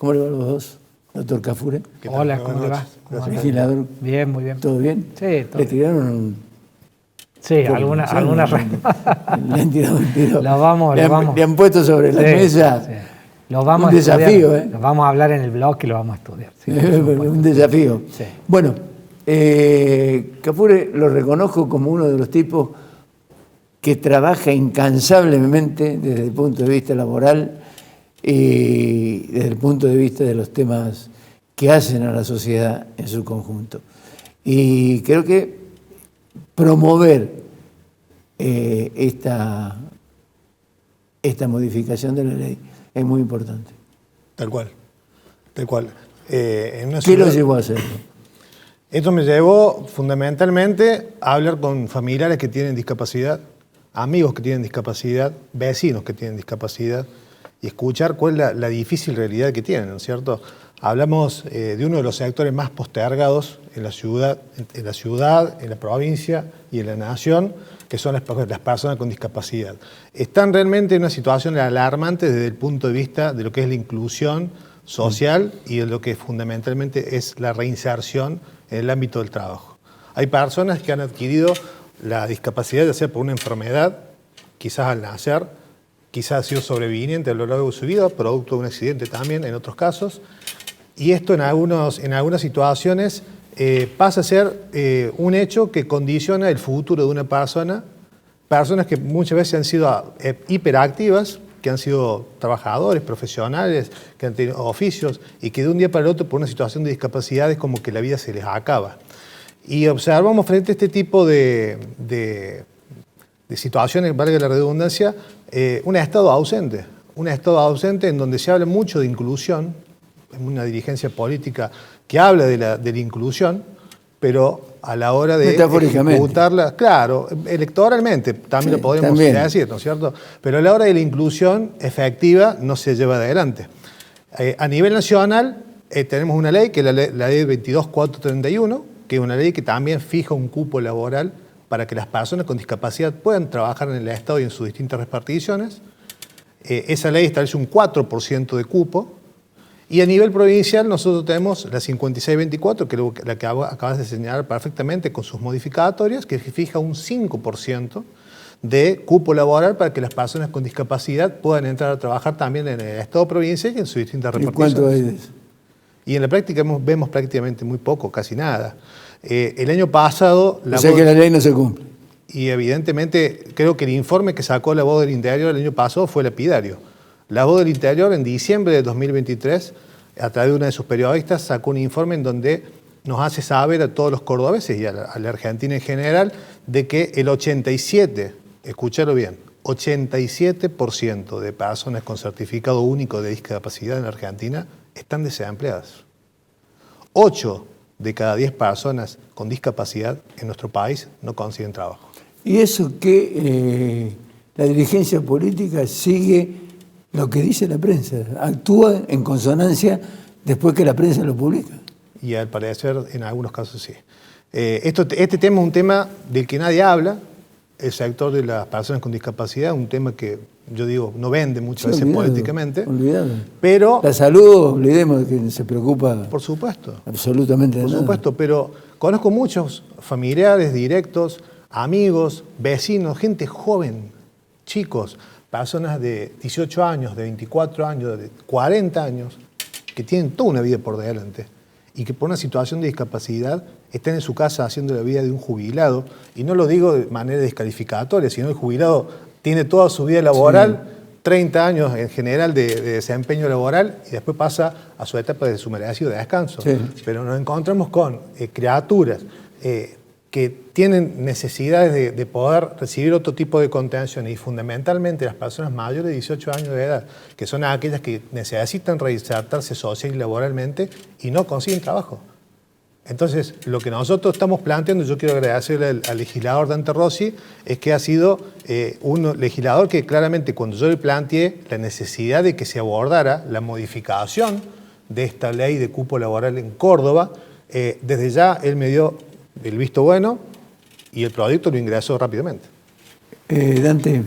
¿Cómo le va a los dos? Doctor Cafure. Hola, ¿cómo le va? Legislador. Bien, muy bien. ¿Todo bien? Sí, todo ¿Le tiraron Sí, algunas. le han tirado un tiro? Lo vamos. Le han puesto sobre la mesa. Sí. Lo vamos un a estudiar. Desafío, ¿eh? Lo vamos a hablar en el blog y lo vamos a estudiar. Sí, un desafío. Sí. Bueno, Cafure lo reconozco como uno de los tipos que trabaja incansablemente desde el punto de vista laboral y desde el punto de vista de los temas que hacen a la sociedad en su conjunto. Y creo que promover esta modificación de la ley es muy importante. Tal cual. ¿Qué lo llevó a hacerlo? Esto me llevó fundamentalmente a hablar con familiares que tienen discapacidad, amigos que tienen discapacidad, vecinos que tienen discapacidad, y escuchar cuál es la difícil realidad que tienen, ¿no es cierto? Hablamos de uno de los sectores más postergados en la ciudad, en la provincia y en la nación, que son las personas con discapacidad. Están realmente en una situación alarmante desde el punto de vista de lo que es la inclusión social y de lo que fundamentalmente es la reinserción en el ámbito del trabajo. Hay personas que han adquirido la discapacidad, ya sea por una enfermedad, quizás al nacer, quizás ha sido sobreviviente a lo largo de su vida, producto de un accidente también en otros casos, y esto en algunas situaciones pasa a ser un hecho que condiciona el futuro de una persona, personas que muchas veces han sido hiperactivas, que han sido trabajadores, profesionales, que han tenido oficios y que de un día para el otro por una situación de discapacidad es como que la vida se les acaba. Y observamos frente a este tipo de situaciones, valga la redundancia, un estado ausente en donde se habla mucho de inclusión, en una dirigencia política que habla de la inclusión, pero a la hora de ejecutarla, claro, electoralmente también lo podríamos decir, ¿no es cierto? Pero a la hora de la inclusión efectiva no se lleva adelante. A nivel nacional tenemos una ley, que es la ley 22431, que es una ley que también fija un cupo laboral para que las personas con discapacidad puedan trabajar en el Estado y en sus distintas reparticiones. Esa ley establece un 4% de cupo. Y a nivel provincial nosotros tenemos la 5624, que es la que acabas de señalar perfectamente con sus modificatorias, que fija un 5% de cupo laboral para que las personas con discapacidad puedan entrar a trabajar también en el Estado provincial y en sus distintas reparticiones. ¿Y cuánto hay de eso? Y en la práctica vemos prácticamente muy poco, casi nada. El año pasado... O sea que la ley no se cumple. Y evidentemente creo que el informe que sacó la Voz del Interior el año pasado fue lapidario. La Voz del Interior en diciembre de 2023, a través de una de sus periodistas, sacó un informe en donde nos hace saber a todos los cordobeses y a la Argentina en general de que el 87%, escúchalo bien, 87% de personas con certificado único de discapacidad en Argentina están desempleadas. 8 de cada 10 personas con discapacidad en nuestro país no consiguen trabajo. Y eso que la dirigencia política sigue lo que dice la prensa, actúa en consonancia después que la prensa lo publica. Y al parecer, en algunos casos sí. Este tema es un tema del que nadie habla, el sector de las personas con discapacidad, un tema que yo digo no vende muchas veces políticamente. Olvidado. Pero la salud, olvidemos que se preocupa. Por supuesto. Absolutamente de nada. Por supuesto, pero conozco muchos familiares directos, amigos, vecinos, gente joven, chicos, personas de 18 años, de 24 años, de 40 años, que tienen toda una vida por delante y que por una situación de discapacidad están en su casa haciendo la vida de un jubilado. Y no lo digo de manera descalificatoria, sino el jubilado tiene toda su vida laboral, 30 años en general de desempeño laboral, y después pasa a su etapa de su merecido descanso. Pero nos encontramos con criaturas que tienen necesidades de poder recibir otro tipo de contención, y fundamentalmente las personas mayores de 18 años de edad, que son aquellas que necesitan reinsertarse social y laboralmente y no consiguen trabajo. Entonces, lo que nosotros estamos planteando, yo quiero agradecerle al legislador Dante Rossi, es que ha sido un legislador que claramente cuando yo le planteé la necesidad de que se abordara la modificación de esta ley de cupo laboral en Córdoba, desde ya él me dio el visto bueno y el proyecto lo ingresó rápidamente. Dante,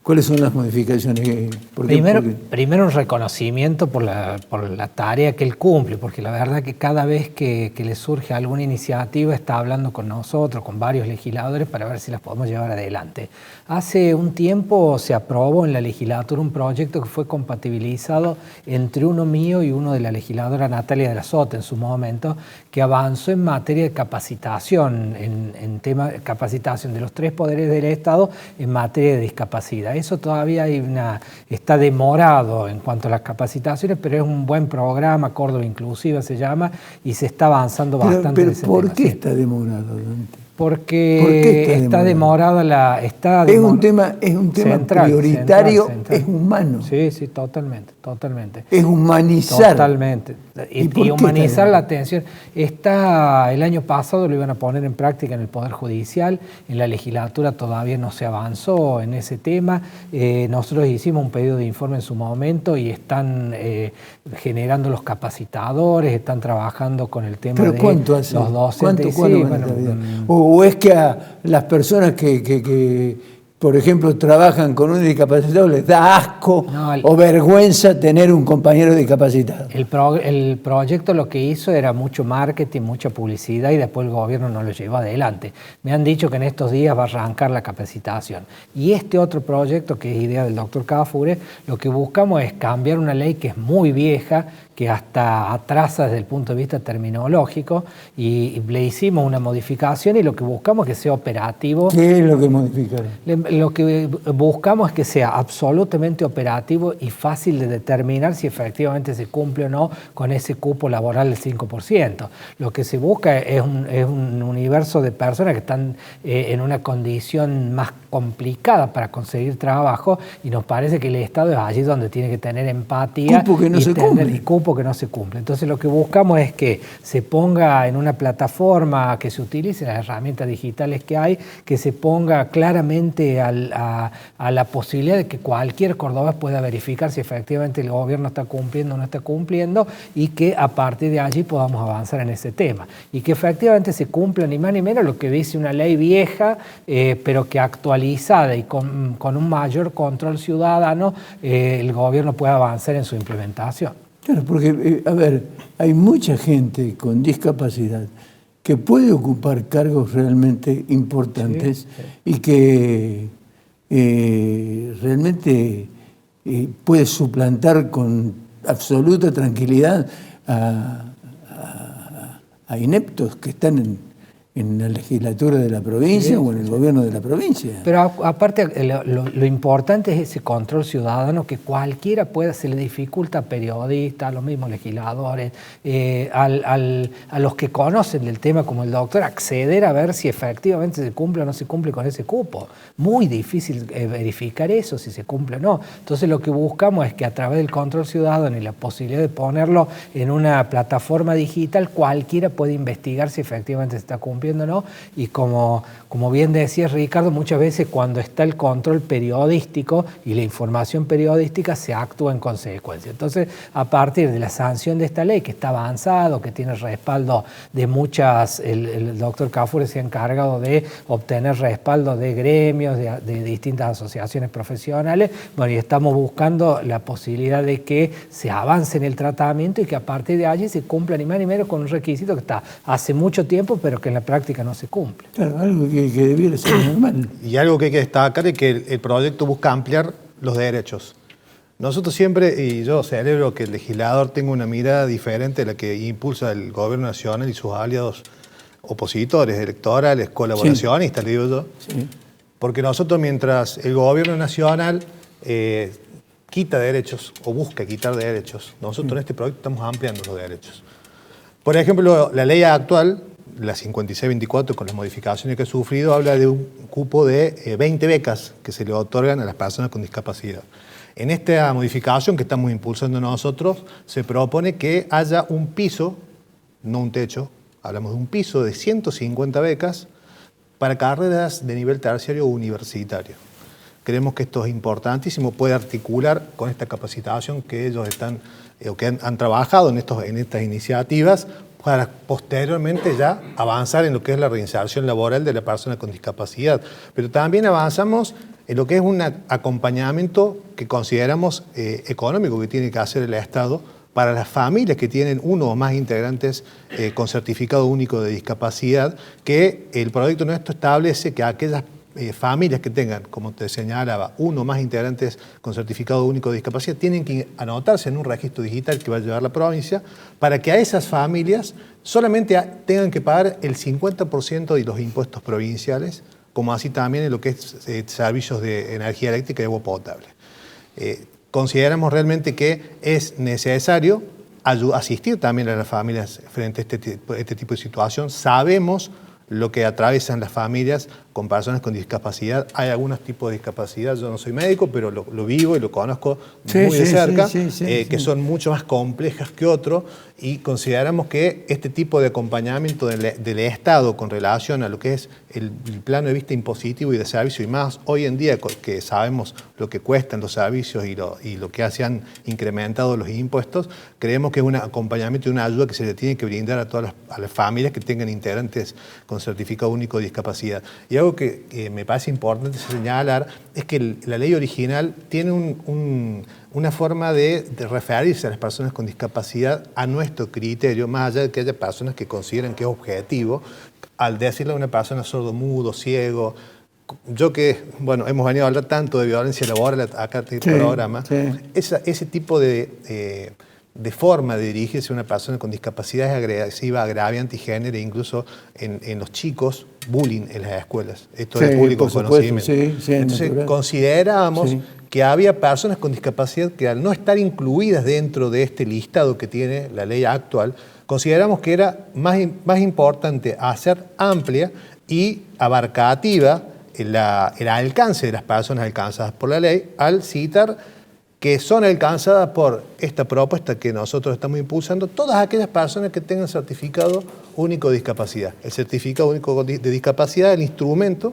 ¿Cuáles son las modificaciones? Primero un reconocimiento por la tarea que él cumple, porque la verdad que cada vez que le surge alguna iniciativa está hablando con nosotros, con varios legisladores, para ver si las podemos llevar adelante. Hace un tiempo se aprobó en la legislatura un proyecto que fue compatibilizado entre uno mío y uno de la legisladora Natalia de la Sota en su momento, que avanzó en materia de capacitación, en tema de capacitación de los 3 poderes del Estado en materia de discapacidad. Eso todavía está demorado en cuanto a las capacitaciones, pero es un buen programa, Córdoba Inclusiva se llama, y se está avanzando bastante en ese tema. ¿Por qué está demorado, Dante? Porque está demorada es un tema central, prioritario, central. Es humano. Sí, totalmente. Es humanizar. Totalmente. Y humanizar la atención. El año pasado lo iban a poner en práctica en el Poder Judicial, en la legislatura todavía no se avanzó en ese tema. Nosotros hicimos un pedido de informe en su momento y están generando los capacitadores, están trabajando con el tema de los docentes. ¿O es que a las personas que, por ejemplo, trabajan con un discapacitado les da asco o vergüenza tener un compañero discapacitado? El proyecto lo que hizo era mucho marketing, mucha publicidad y después el gobierno no lo llevó adelante. Me han dicho que en estos días va a arrancar la capacitación. Y este otro proyecto, que es idea del doctor Cafure, lo que buscamos es cambiar una ley que es muy vieja, que hasta atrasa desde el punto de vista terminológico, y le hicimos una modificación y lo que buscamos es que sea operativo. ¿Qué es lo que modificaron? Lo que buscamos es que sea absolutamente operativo y fácil de determinar si efectivamente se cumple o no con ese cupo laboral del 5%. Lo que se busca es un universo de personas que están en una condición más complicada para conseguir trabajo, y nos parece que el Estado es allí donde tiene que tener empatía cupo que no se cumple. Entonces lo que buscamos es que se ponga en una plataforma, que se utilice las herramientas digitales que hay, que se ponga claramente a la posibilidad de que cualquier cordobés pueda verificar si efectivamente el gobierno está cumpliendo o no está cumpliendo, y que a partir de allí podamos avanzar en ese tema. Y que efectivamente se cumpla ni más ni menos lo que dice una ley vieja, pero que actualizada y con un mayor control ciudadano, el gobierno pueda avanzar en su implementación. Claro, porque, hay mucha gente con discapacidad que puede ocupar cargos realmente importantes, y que realmente puede suplantar con absoluta tranquilidad a ineptos que están en la legislatura de la provincia o en el gobierno de la provincia. Pero aparte lo importante es ese control ciudadano, que cualquiera pueda, se le dificulta a periodistas, a los mismos legisladores, a los que conocen del tema como el doctor, acceder a ver si efectivamente se cumple o no se cumple con ese cupo. Muy difícil verificar eso, si se cumple o no. Entonces lo que buscamos es que a través del control ciudadano y la posibilidad de ponerlo en una plataforma digital, cualquiera puede investigar si efectivamente se está cumpliendo o no, y como bien decía Ricardo, muchas veces cuando está el control periodístico y la información periodística se actúa en consecuencia. Entonces, a partir de la sanción de esta ley, que está avanzado, que tiene respaldo de muchas, el doctor Cafure se ha encargado de obtener respaldo de gremios, de distintas asociaciones profesionales, bueno, y estamos buscando la posibilidad de que se avance en el tratamiento y que a partir de allí se cumpla ni más ni menos con un requisito que está hace mucho tiempo, pero que en la práctica no se cumple. Claro, algo que debiera ser normal. Y algo que hay que destacar es que el proyecto busca ampliar los derechos. Nosotros siempre, y yo celebro que el legislador tenga una mirada diferente a la que impulsa el gobierno nacional y sus aliados opositores, electorales, colaboracionistas, le digo yo. Sí. Porque nosotros, mientras el gobierno nacional quita derechos o busca quitar derechos, nosotros en este proyecto estamos ampliando los derechos. Por ejemplo, la ley actual, la 5624, con las modificaciones que ha sufrido, habla de un cupo de 20 becas que se le otorgan a las personas con discapacidad. En esta modificación que estamos impulsando nosotros, se propone que haya un piso, no un techo, hablamos de un piso de 150 becas para carreras de nivel terciario o universitario. Creemos que esto es importantísimo, puede articular con esta capacitación que ellos han trabajado en estas iniciativas, para posteriormente ya avanzar en lo que es la reinserción laboral de la persona con discapacidad. Pero también avanzamos en lo que es un acompañamiento que consideramos económico que tiene que hacer el Estado para las familias que tienen uno o más integrantes con certificado único de discapacidad, que el proyecto nuestro establece que aquellas familias que tengan, como te señalaba, uno o más integrantes con certificado único de discapacidad, tienen que anotarse en un registro digital que va a llevar la provincia, para que a esas familias solamente tengan que pagar el 50% de los impuestos provinciales, como así también en lo que es servicios de energía eléctrica y agua potable. Consideramos realmente que es necesario asistir también a las familias frente a este tipo de situación. Sabemos lo que atraviesan las familias con personas con discapacidad. Hay algunos tipos de discapacidad, yo no soy médico, pero lo vivo y lo conozco muy de cerca, que son mucho más complejas que otros, y consideramos que este tipo de acompañamiento del Estado con relación a lo que es el plano de vista impositivo y de servicio, y más hoy en día que sabemos lo que cuestan los servicios y lo que se han incrementado los impuestos, creemos que es un acompañamiento y una ayuda que se le tiene que brindar a todas las familias que tengan integrantes con certificado único de discapacidad. Y algo que me parece importante señalar es que la ley original tiene una forma de referirse a las personas con discapacidad a nuestro criterio, más allá de que haya personas que consideren que es objetivo, al decirle a una persona sordo-mudo, ciego. Yo que, bueno, hemos venido a hablar tanto de violencia laboral acá en este programa, ese tipo de forma de dirigirse a una persona con discapacidad es agresiva, agraviante y genera incluso en los chicos bullying en las escuelas. Esto es público conocimiento. Entonces considerábamos que había personas con discapacidad que al no estar incluidas dentro de este listado que tiene la ley actual, consideramos que era más importante hacer amplia y abarcativa el alcance de las personas alcanzadas por la ley, al citar que son alcanzadas por esta propuesta que nosotros estamos impulsando todas aquellas personas que tengan certificado único de discapacidad. El certificado único de discapacidad es el instrumento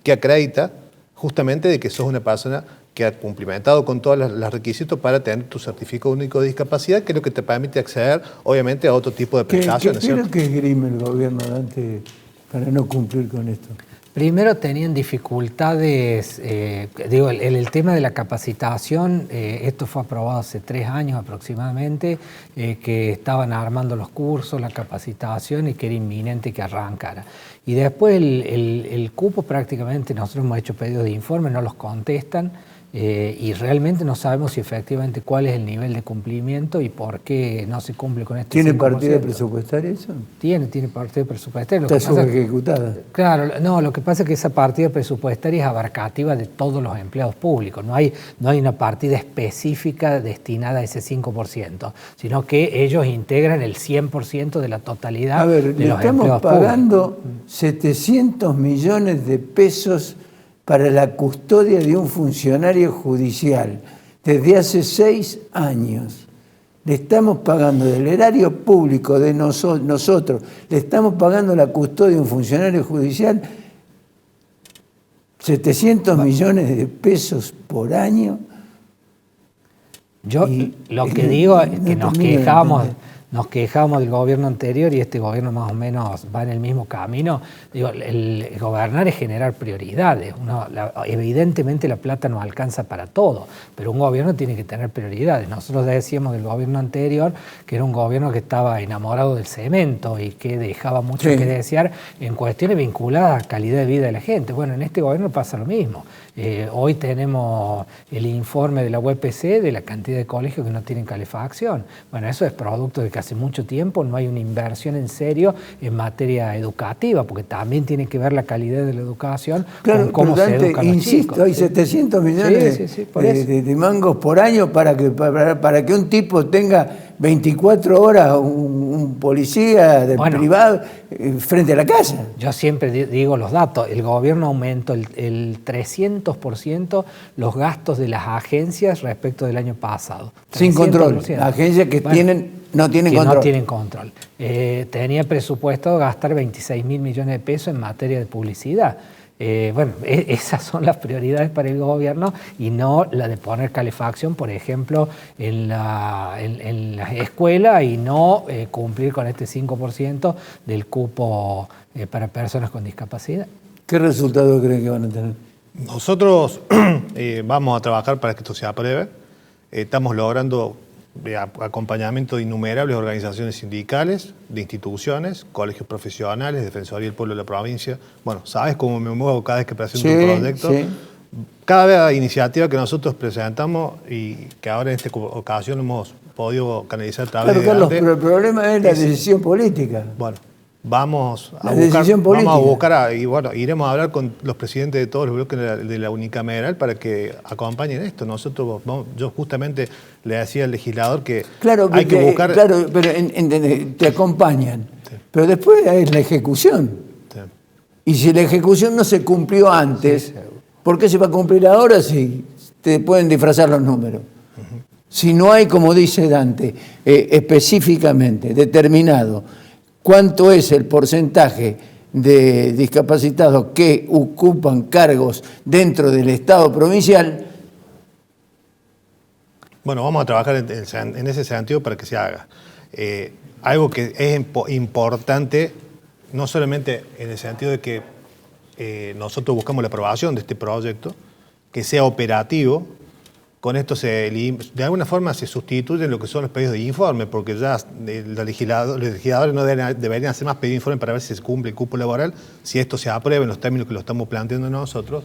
que acredita justamente de que sos una persona que ha cumplimentado con todos los requisitos para tener tu certificado único de discapacidad, que es lo que te permite acceder, obviamente, a otro tipo de prestaciones. ¿Qué es lo que esgrime el gobierno antes para no cumplir con esto? Primero tenían dificultades, el tema de la capacitación, esto fue aprobado hace 3 años aproximadamente, que estaban armando los cursos, la capacitación y que era inminente que arrancara. Y después el cupo prácticamente, nosotros hemos hecho pedidos de informe, no los contestan, y realmente no sabemos si efectivamente cuál es el nivel de cumplimiento y por qué no se cumple con este 5%. ¿Tiene partida presupuestaria eso? Tiene partida presupuestaria. ¿Está subejecutada? Claro, no, lo que pasa es que esa partida presupuestaria es abarcativa de todos los empleados públicos. No hay una partida específica destinada a ese 5%, sino que ellos integran el 100% de la totalidad de los empleados públicos. Estamos pagando 700 millones de pesos para la custodia de un funcionario judicial desde hace 6 años. Le estamos pagando del erario público de nosotros, le estamos pagando la custodia de un funcionario judicial 700 millones de pesos por año. Yo lo que digo es que nos quejábamos del gobierno anterior y este gobierno más o menos va en el mismo camino. Digo, el gobernar es generar prioridades. Evidentemente la plata no alcanza para todo, pero un gobierno tiene que tener prioridades. Nosotros decíamos del gobierno anterior que era un gobierno que estaba enamorado del cemento y que dejaba mucho que desear en cuestiones vinculadas a calidad de vida de la gente. Bueno, en este gobierno pasa lo mismo. Hoy tenemos el informe de la UPC de la cantidad de colegios que no tienen calefacción. Bueno, eso es producto de que hace mucho tiempo no hay una inversión en serio en materia educativa, porque también tiene que ver la calidad de la educación con cómo se educan los chicos. Hay 700 millones de mangos por año para que un tipo tenga 24 horas un policía privado frente a la casa. Yo siempre digo los datos. El gobierno aumentó el 300% los gastos de las agencias respecto del año pasado. Sin control. Agencias que no tienen control. Tenía presupuesto gastar 26.000 millones de pesos en materia de publicidad. Esas son las prioridades para el gobierno y no la de poner calefacción, por ejemplo, en la escuela y no cumplir con este 5% del cupo para personas con discapacidad. ¿Qué resultado creen que van a tener? Nosotros vamos a trabajar para que esto se apruebe. Estamos logrando acompañamiento de innumerables organizaciones sindicales, de instituciones, colegios profesionales, Defensoría del Pueblo de la provincia. Bueno, sabes cómo me muevo cada vez que presento un proyecto. Sí. Cada iniciativa que nosotros presentamos y que ahora en esta ocasión hemos podido canalizar a través de Carlos, pero el problema es la decisión política. Bueno, vamos a buscar, y bueno, iremos a hablar con los presidentes de todos los bloques de la unicameral para que acompañen esto. Nosotros, yo justamente le decía al legislador que hay que buscar... Claro, pero te acompañan, sí. Pero después es la ejecución. Sí. Y si la ejecución no se cumplió antes, sí, ¿por qué se va a cumplir ahora si te pueden disfrazar los números? Si no hay, como dice Dante, específicamente determinado cuánto es el porcentaje de discapacitados que ocupan cargos dentro del Estado provincial. Bueno, vamos a trabajar en ese sentido para que se haga. Algo que es importante, no solamente en el sentido de que nosotros buscamos la aprobación de este proyecto, que sea operativo. Con esto de alguna forma se sustituyen lo que son los pedidos de informe, porque ya los legisladores no deberían hacer más pedidos de informe para ver si se cumple el cupo laboral, si esto se aprueba en los términos que lo estamos planteando nosotros.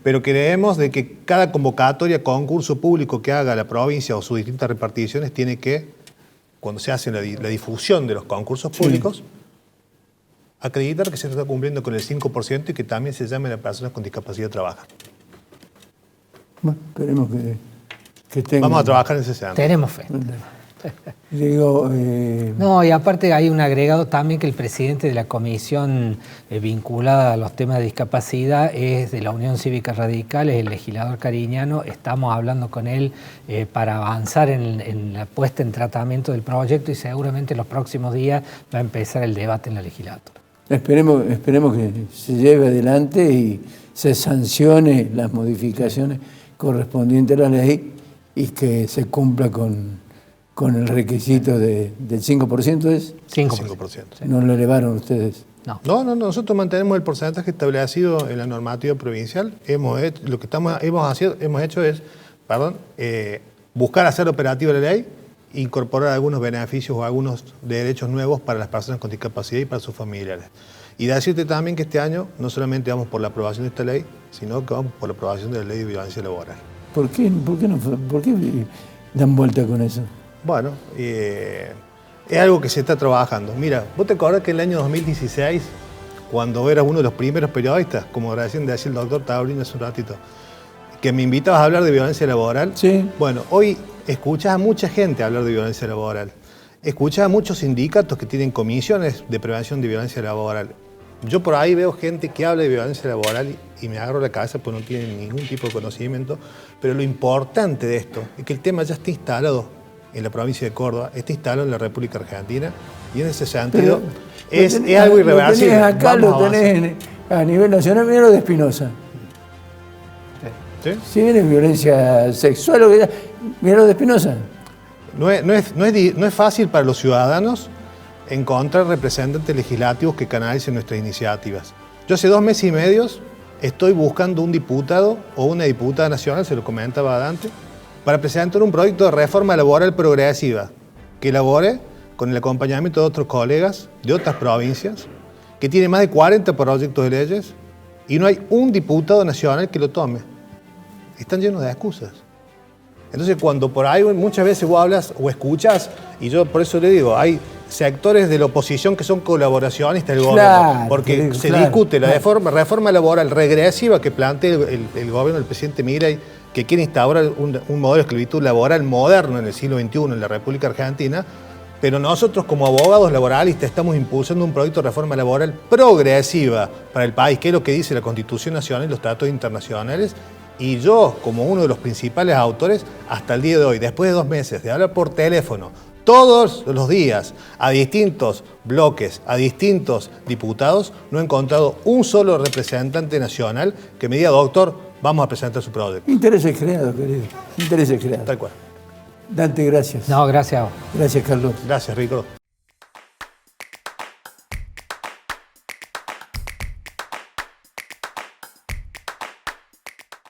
Pero creemos de que cada convocatoria, concurso público que haga la provincia o sus distintas reparticiones, tiene que, cuando se hace la difusión de los concursos públicos, sí, acreditar que se está cumpliendo con el 5% y que también se llame a las personas con discapacidad a trabajar. Bueno, esperemos que tengan... Vamos a trabajar en ese sentido. Tenemos fe. Digo, No, y aparte hay un agregado también que el presidente de la comisión vinculada a los temas de discapacidad es de la Unión Cívica Radical, es el legislador Cariñano. Estamos hablando con él para avanzar en la puesta en tratamiento del proyecto y seguramente en los próximos días va a empezar el debate en la legislatura. Esperemos que se lleve adelante y se sancione las modificaciones correspondiente a la ley y que se cumpla con el requisito del 5%, ¿es? 5%. Sí. ¿No lo elevaron ustedes? No, nosotros mantenemos el porcentaje establecido en la normativa provincial. Hemos hecho es buscar hacer operativa la ley, incorporar algunos beneficios o algunos derechos nuevos para las personas con discapacidad y para sus familiares. Y decirte también que este año no solamente vamos por la aprobación de esta ley, sino que vamos por la aprobación de la ley de violencia laboral. ¿Por qué dan vuelta con eso? Bueno, es algo que se está trabajando. Mira, ¿vos te acordás que en el año 2016, cuando eras uno de los primeros periodistas, como recién decía el doctor Taurino hace un ratito, que me invitabas a hablar de violencia laboral? Sí. Bueno, hoy escuchás a mucha gente hablar de violencia laboral. Escuchás a muchos sindicatos que tienen comisiones de prevención de violencia laboral. Yo por ahí veo gente que habla de violencia laboral y me agarro la cabeza porque no tienen ningún tipo de conocimiento. Pero lo importante de esto es que el tema ya está instalado en la provincia de Córdoba, está instalado en la República Argentina y en ese sentido es algo irreversible. Lo tenés a nivel nacional, mira lo de Espinosa. ¿Sí? Si viene violencia sexual, mira lo de Espinosa. No es fácil para los ciudadanos encontrar representantes legislativos que canalicen nuestras iniciativas. Yo hace 2 meses y medio estoy buscando un diputado o una diputada nacional, se lo comentaba Dante, para presentar un proyecto de reforma laboral progresiva que elabore con el acompañamiento de otros colegas de otras provincias, que tiene más de 40 proyectos de leyes y no hay un diputado nacional que lo tome. Están llenos de excusas. Entonces, cuando por ahí muchas veces vos hablas o escuchas, y yo por eso le digo, hay sectores de la oposición que son colaboracionistas del gobierno, porque se discute la reforma laboral regresiva que plantea el gobierno del presidente Milei, que quiere instaurar un modelo de esclavitud laboral moderno en el siglo XXI en la República Argentina, pero nosotros como abogados laboralistas estamos impulsando un proyecto de reforma laboral progresiva para el país, que es lo que dice la Constitución Nacional y los tratados internacionales. Y yo, como uno de los principales autores, hasta el día de hoy, después de 2 meses de hablar por teléfono, todos los días, a distintos bloques, a distintos diputados, no he encontrado un solo representante nacional que me diga, doctor, vamos a presentar su proyecto. Intereses creados, querido. Intereses creados. Tal cual. Dante, gracias. No, gracias a vos. Gracias, Carlos. Gracias, Ricardo.